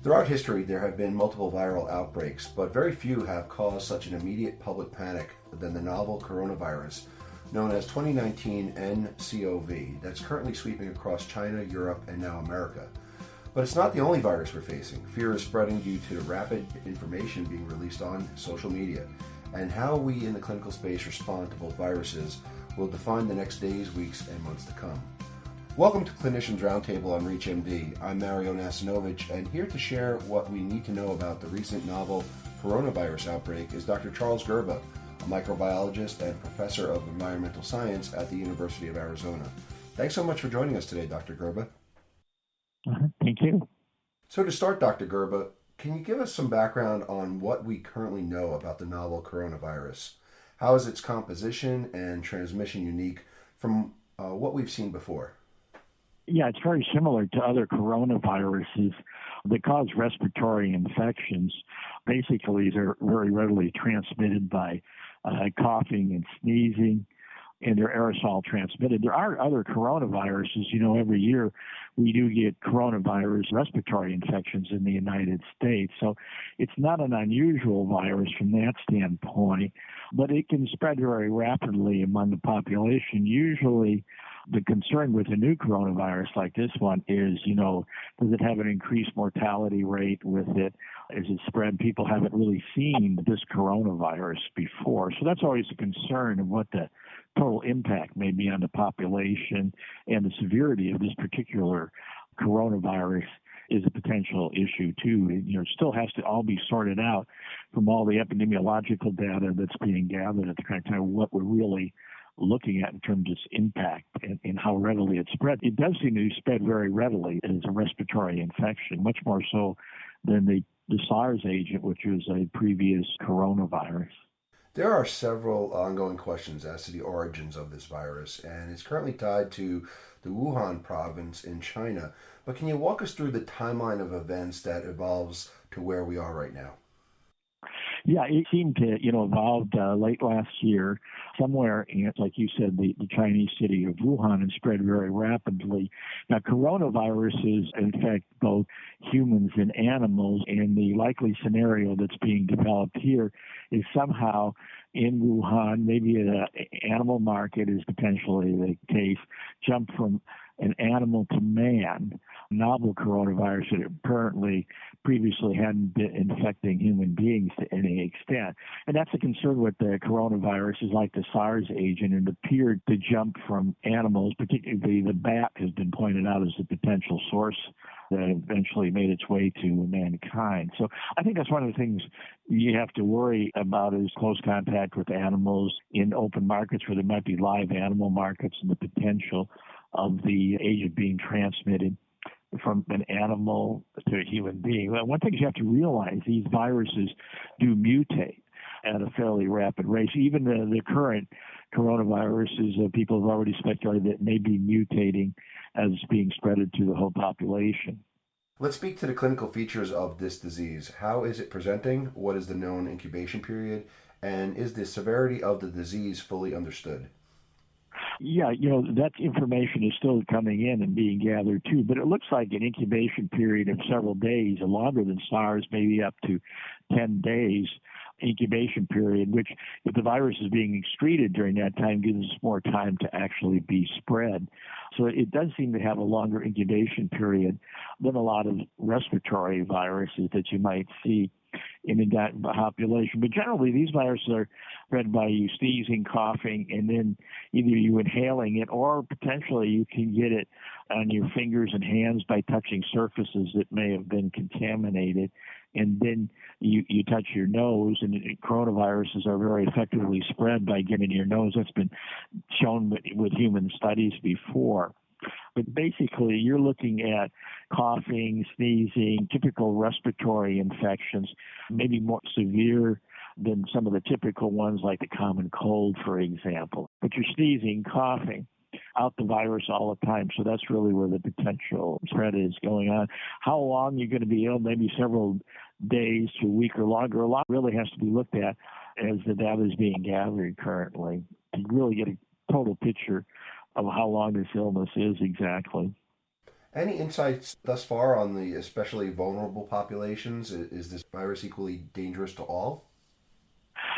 Throughout history, there have been multiple viral outbreaks, but very few have caused such an immediate public panic than the novel coronavirus, known as 2019 nCoV, that's currently sweeping across China, Europe, and now America. But it's not the only virus we're facing. Fear is spreading due to the rapid information being released on social media, and how we in the clinical space respond to both viruses will define the next days, weeks, and months to come. Welcome to Clinicians Roundtable on ReachMD. I'm Mario Nacinovich, and here to share what we need to know about the recent novel coronavirus outbreak is Dr. Charles Gerba, a microbiologist and professor of environmental science at the University of Arizona. Thanks so much for joining us today, Dr. Gerba. Thank you. So to start, Dr. Gerba, can you give us some background on what we currently know about the novel coronavirus? How is its composition and transmission unique from what we've seen before? Yeah, it's very similar to other coronaviruses that cause respiratory infections. Basically, they're very readily transmitted by coughing and sneezing, and they're aerosol transmitted. There are other coronaviruses. Every year we do get coronavirus respiratory infections in the United States. So it's not an unusual virus from that standpoint, but it can spread very rapidly among the population. Usually the concern with a new coronavirus like this one is, does it have an increased mortality rate with it? Is it spread? People haven't really seen this coronavirus before. So that's always a concern of what the total impact may be on the population, and the severity of this particular coronavirus is a potential issue too. It still has to all be sorted out from all the epidemiological data that's being gathered at the current time, what we're really looking at in terms of its impact and how readily it spread. It does seem to spread very readily as a respiratory infection, much more so than the SARS agent, which was a previous coronavirus. There are several ongoing questions as to the origins of this virus, and it's currently tied to the Wuhan province in China. But can you walk us through the timeline of events that evolves to where we are right now? Yeah, it seemed to, evolved late last year, somewhere in, like you said, the Chinese city of Wuhan, and spread very rapidly. Now, coronaviruses infect both humans and animals, and the likely scenario that's being developed here is somehow in Wuhan, maybe an animal market is potentially the case, jump from an animal to man, novel coronavirus that apparently previously hadn't been infecting human beings to any extent. And that's a concern with the coronavirus, is like the SARS agent, and appeared to jump from animals, particularly the bat has been pointed out as a potential source that eventually made its way to mankind. So I think that's one of the things you have to worry about, is close contact with animals in open markets where there might be live animal markets, and the potential of the agent being transmitted from an animal to a human being. Well, one thing you have to realize, these viruses do mutate at a fairly rapid rate. Even the current coronaviruses, people have already speculated that may be mutating as being spreaded to the whole population. Let's speak to the clinical features of this disease. How is it presenting? What is the known incubation period? And is the severity of the disease fully understood? Yeah, that information is still coming in and being gathered too, but it looks like an incubation period of several days, longer than SARS, maybe up to 10 days incubation period, which, if the virus is being excreted during that time, gives us more time to actually be spread. So it does seem to have a longer incubation period than a lot of respiratory viruses that you might see in the population. But generally, these viruses are spread by you sneezing, coughing, and then either you inhaling it, or potentially you can get it on your fingers and hands by touching surfaces that may have been contaminated. And then you touch your nose, and coronaviruses are very effectively spread by getting your nose. That's been shown with human studies before. But basically, you're looking at coughing, sneezing, typical respiratory infections, maybe more severe than some of the typical ones like the common cold, for example. But you're sneezing, coughing out the virus all the time. So that's really where the potential spread is going on. How long you're going to be ill, maybe several days to a week or longer. A lot really has to be looked at as the data is being gathered currently to really get a total picture of how long this illness is exactly. Any insights thus far on the especially vulnerable populations? Is this virus equally dangerous to all?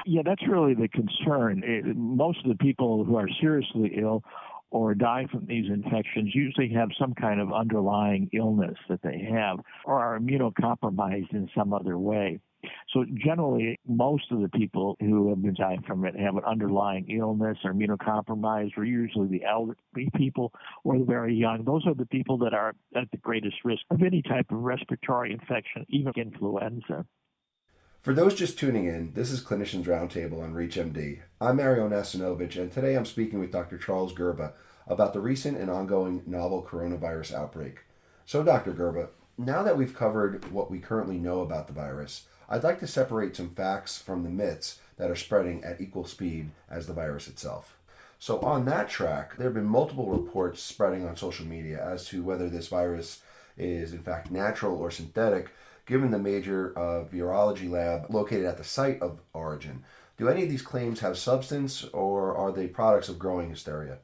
Yeah, that's really the concern. Most of the people who are seriously ill or die from these infections usually have some kind of underlying illness that they have or are immunocompromised in some other way. So generally, most of the people who have been dying from it have an underlying illness or immunocompromised, or usually the elderly people or the very young. Those are the people that are at the greatest risk of any type of respiratory infection, even influenza. For those just tuning in, this is Clinicians Roundtable on ReachMD. I'm Mario Nacinovich, and today I'm speaking with Dr. Charles Gerba about the recent and ongoing novel coronavirus outbreak. So, Dr. Gerba, now that we've covered what we currently know about the virus, I'd like to separate some facts from the myths that are spreading at equal speed as the virus itself. So, on that track, there have been multiple reports spreading on social media as to whether this virus is in fact natural or synthetic, given the major virology lab located at the site of origin. Do any of these claims have substance, or are they products of growing hysteria?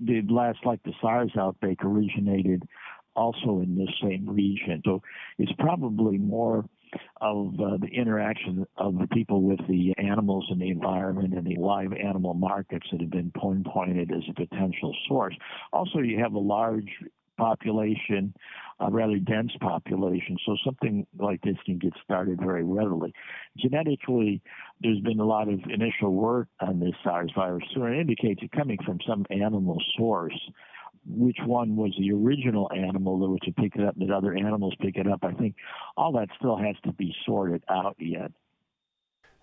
The last, like the SARS outbreak, originated also in this same region. So it's probably more of the interaction of the people with the animals in the environment and the live animal markets that have been pinpointed as a potential source. Also, you have a large population, a rather dense population, so something like this can get started very readily. Genetically, there's been a lot of initial work on this SARS virus, so it indicates it coming from some animal source. Which one was the original animal that was to pick it up, that other animals pick it up? I think all that still has to be sorted out yet.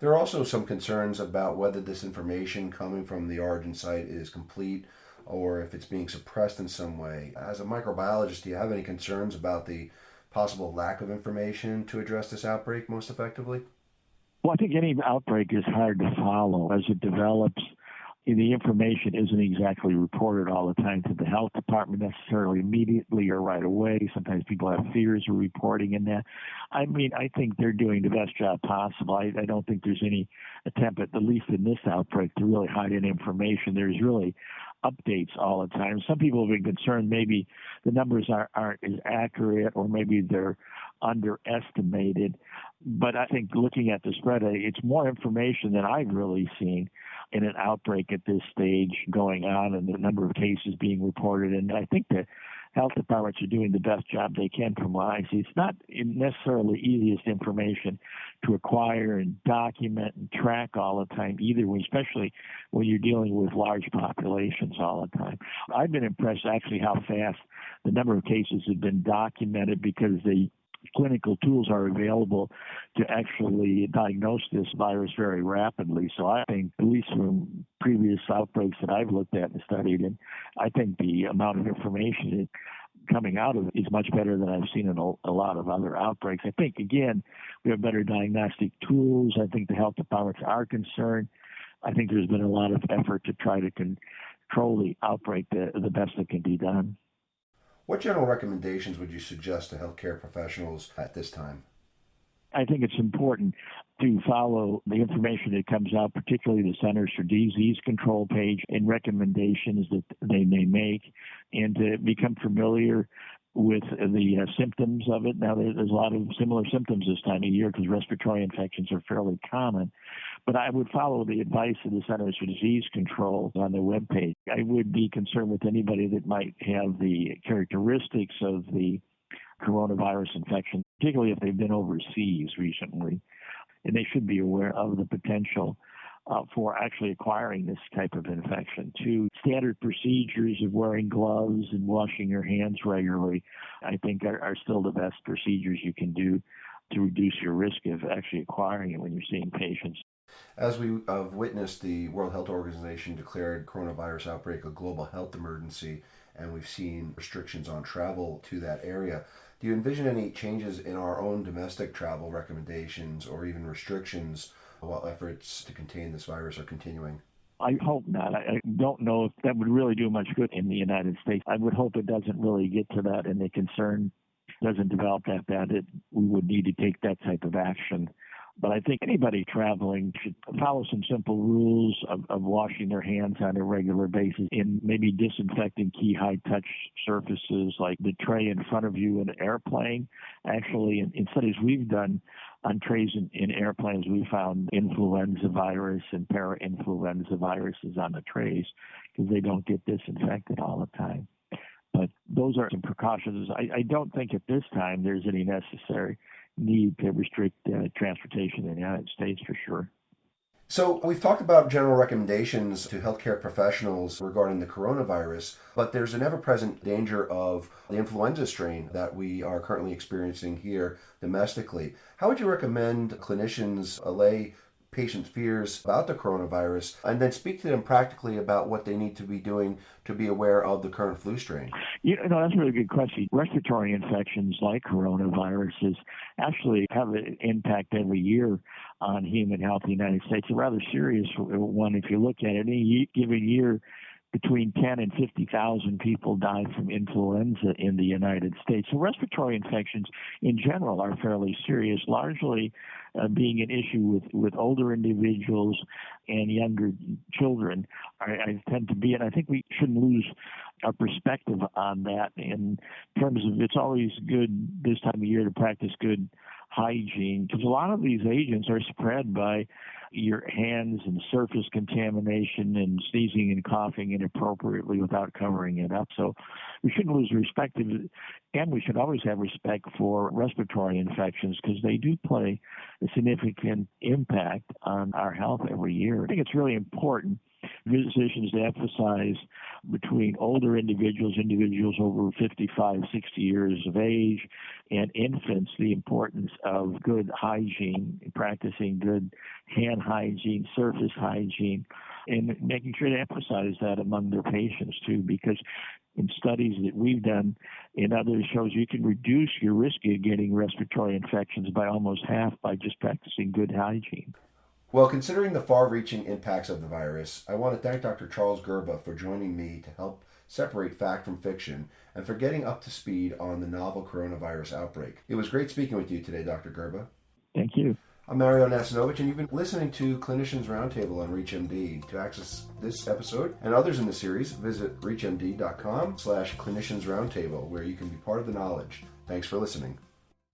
There are also some concerns about whether this information coming from the origin site is complete or if it's being suppressed in some way. As a microbiologist, do you have any concerns about the possible lack of information to address this outbreak most effectively? Well, I think any outbreak is hard to follow as it develops. The information isn't exactly reported all the time to the health department necessarily immediately or right away. Sometimes people have fears of reporting in that. I mean, I think they're doing the best job possible. I don't think there's any attempt, at least in this outbreak, to really hide any information. There's really updates all the time. Some people have been concerned maybe the numbers aren't as accurate, or maybe they're underestimated. But I think looking at the spread, it's more information than I've really seen in an outbreak at this stage going on, and the number of cases being reported. And I think the health departments are doing the best job they can from what I see. It's not necessarily the easiest information to acquire and document and track all the time either, especially when you're dealing with large populations all the time. I've been impressed actually how fast the number of cases have been documented, because the clinical tools are available to actually diagnose this virus very rapidly. So I think, at least from previous outbreaks that I've looked at and studied, and I think the amount of information coming out of it is much better than I've seen in a lot of other outbreaks. I think, again, we have better diagnostic tools. I think the health departments are concerned. I think there's been a lot of effort to try to control the outbreak the best that can be done. What general recommendations would you suggest to healthcare professionals at this time? I think it's important to follow the information that comes out, particularly the Centers for Disease Control page, and recommendations that they may make, and to become familiar with the symptoms of it. Now, there's a lot of similar symptoms this time of year because respiratory infections are fairly common. But I would follow the advice of the Centers for Disease Control on their webpage. I would be concerned with anybody that might have the characteristics of the coronavirus infection, particularly if they've been overseas recently. And they should be aware of the potential for actually acquiring this type of infection. Too, standard procedures of wearing gloves and washing your hands regularly, I think, are still the best procedures you can do to reduce your risk of actually acquiring it when you're seeing patients. As we have witnessed, the World Health Organization declared coronavirus outbreak a global health emergency, and we've seen restrictions on travel to that area. Do you envision any changes in our own domestic travel recommendations or even restrictions while efforts to contain this virus are continuing? I hope not. I don't know if that would really do much good in the United States. I would hope it doesn't really get to that, and the concern doesn't develop that bad that we would need to take that type of action But I think anybody traveling should follow some simple rules of washing their hands on a regular basis and maybe disinfecting key high-touch surfaces like the tray in front of you in an airplane. Actually, in studies we've done on trays in airplanes, we found influenza virus and para-influenza viruses on the trays because they don't get disinfected all the time. But those are some precautions. I don't think at this time there's any necessary need to restrict transportation in the United States for sure. So we've talked about general recommendations to healthcare professionals regarding the coronavirus, but there's an ever-present danger of the influenza strain that we are currently experiencing here domestically. How would you recommend clinicians allay patients' fears about the coronavirus and then speak to them practically about what they need to be doing to be aware of the current flu strain? That's a really good question. Respiratory infections like coronaviruses actually have an impact every year on human health in the United States. A rather serious one if you look at it. Any given year, between 10 and 50,000 people die from influenza in the United States. So respiratory infections in general are fairly serious, largely being an issue with older individuals and younger children. I tend to be, and I think we shouldn't lose our perspective on that in terms of it's always good this time of year to practice good hygiene because a lot of these agents are spread by your hands and surface contamination and sneezing and coughing inappropriately without covering it up. So we shouldn't lose respect of it, and we should always have respect for respiratory infections because they do play a significant impact on our health every year. I think it's really important physicians to emphasize between older individuals over 55, 60 years of age, and infants, the importance of good hygiene, practicing good hand hygiene, surface hygiene, and making sure to emphasize that among their patients too, because in studies that we've done and others shows you can reduce your risk of getting respiratory infections by almost half by just practicing good hygiene. Well, considering the far-reaching impacts of the virus, I want to thank Dr. Charles Gerba for joining me to help separate fact from fiction and for getting up to speed on the novel coronavirus outbreak. It was great speaking with you today, Dr. Gerba. Thank you. I'm Mario Nacinovich, and you've been listening to Clinicians Roundtable on ReachMD. To access this episode and others in the series, visit reachmd.com/cliniciansroundtable, where you can be part of the knowledge. Thanks for listening.